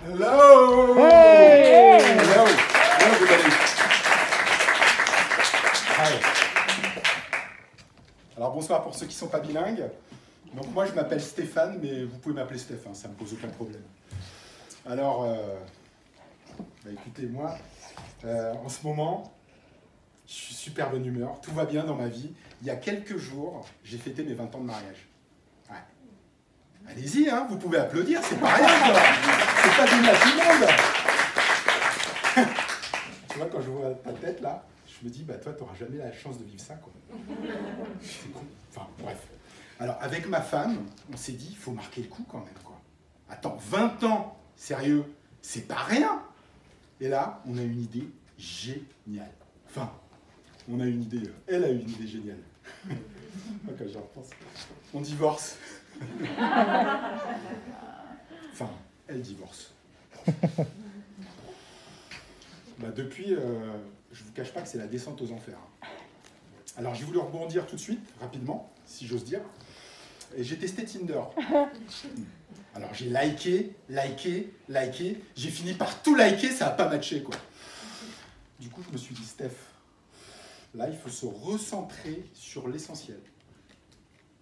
Hello! Hey! Hello! Hello, everybody. Hi. Alors bonsoir pour ceux qui ne sont pas bilingues. Donc moi je m'appelle Stéphane, mais vous pouvez m'appeler Steph, hein, ça ne me pose aucun problème. Alors, écoutez, moi, en ce moment, je suis super bonne humeur, tout va bien dans ma vie. Il y a quelques jours, j'ai fêté mes 20 ans de mariage. Ouais. Allez-y, hein, vous pouvez applaudir, c'est pas rien, quoi. C'est pas donné à tout le monde. Tu vois, quand je vois ta tête là, je me dis, bah toi, t'auras jamais la chance de vivre ça, quoi. C'est con. Enfin, bref. Alors, avec ma femme, on s'est dit, il faut marquer le coup quand même, quoi. Attends, 20 ans, sérieux, c'est pas rien. Et là, on a une idée géniale. Enfin, on a une idée, elle a une idée géniale. Quand j'y repense. On divorce. Enfin, elle divorce. Bah depuis, je vous cache pas que c'est la descente aux enfers. Alors j'ai voulu rebondir tout de suite, rapidement, si j'ose dire. Et j'ai testé Tinder. Alors j'ai liké. J'ai fini par tout liker, ça n'a pas matché, quoi. Du coup, je me suis dit, Steph, là, il faut se recentrer sur l'essentiel.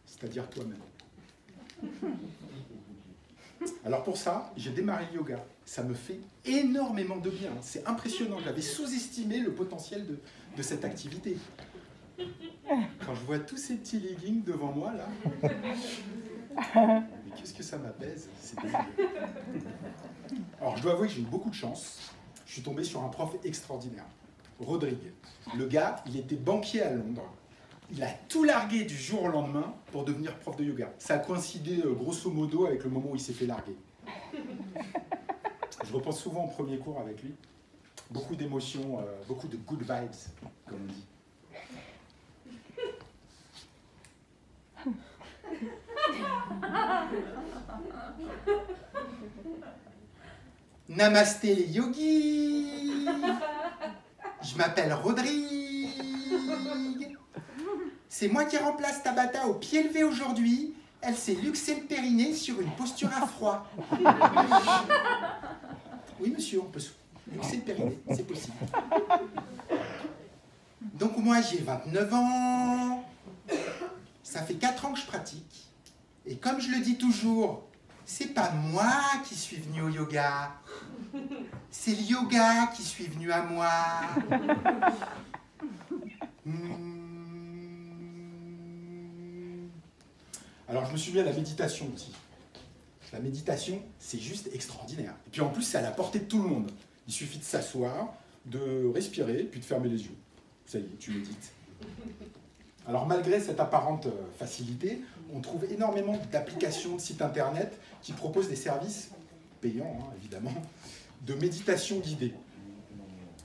C'est-à-dire toi-même. Alors pour ça, j'ai démarré le yoga. Ça me fait énormément de bien. C'est impressionnant. J'avais sous-estimé le potentiel de cette activité. Quand je vois tous ces petits leggings devant moi, là, mais qu'est-ce que ça m'apaise, c'est dingue. Alors je dois avouer que j'ai eu beaucoup de chance. Je suis tombé sur un prof extraordinaire, Rodrigue. Le gars, il était banquier à Londres. Il a tout largué du jour au lendemain pour devenir prof de yoga. Ça a coïncidé grosso modo avec le moment où il s'est fait larguer. Je repense souvent au premier cours avec lui. Beaucoup d'émotions, beaucoup de good vibes, comme on dit. Namasté les yogis. Je m'appelle Rodrigue. C'est moi qui remplace Tabata au pied levé aujourd'hui. Elle s'est luxé le périnée sur une posture à froid. Oui, monsieur, on peut luxer le périnée, c'est possible. Donc moi, j'ai 29 ans. Ça fait 4 ans que je pratique. Et comme je le dis toujours, c'est pas moi qui suis venu au yoga. C'est le yoga qui suis venu à moi. Alors, je me suis mis à la méditation aussi. La méditation, c'est juste extraordinaire. Et puis en plus, c'est à la portée de tout le monde. Il suffit de s'asseoir, de respirer, puis de fermer les yeux. Ça y est, tu médites. Alors, malgré cette apparente facilité, on trouve énormément d'applications de sites internet qui proposent des services payants, hein, évidemment, de méditation guidée.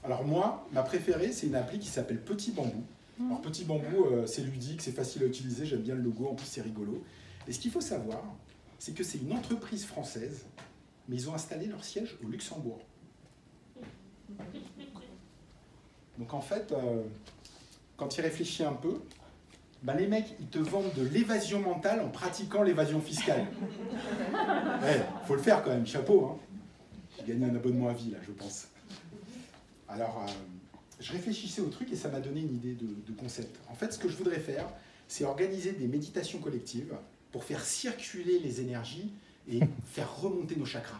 Alors moi, ma préférée, c'est une appli qui s'appelle Petit Bambou. Alors Petit Bambou, c'est ludique, c'est facile à utiliser, j'aime bien le logo, en plus c'est rigolo. Et ce qu'il faut savoir, c'est que c'est une entreprise française, mais ils ont installé leur siège au Luxembourg. Donc en fait, quand tu y réfléchis un peu, ben les mecs, ils te vendent de l'évasion mentale en pratiquant l'évasion fiscale. Ouais, faut le faire quand même, chapeau. Hein. J'ai gagné un abonnement à vie, là, je pense. Alors, je réfléchissais au truc et ça m'a donné une idée de concept. En fait, ce que je voudrais faire, c'est organiser des méditations collectives pour faire circuler les énergies et faire remonter nos chakras.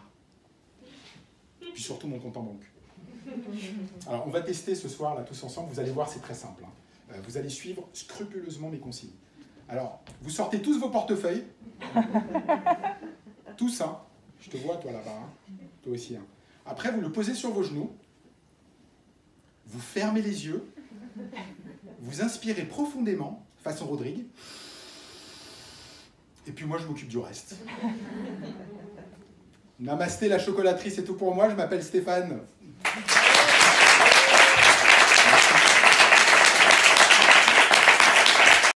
Puis surtout mon compte en banque. Alors, on va tester ce soir, là, tous ensemble. Vous allez voir, c'est très simple. Hein. Vous allez suivre scrupuleusement mes consignes. Alors, vous sortez tous vos portefeuilles. Tous, hein. Je te vois, toi, là-bas. Hein. Toi aussi. Hein. Après, vous le posez sur vos genoux. Vous fermez les yeux. Vous inspirez profondément, façon Rodrigue. Et puis moi, je m'occupe du reste. Namasté, la chocolaterie, c'est tout pour moi. Je m'appelle Stéphane.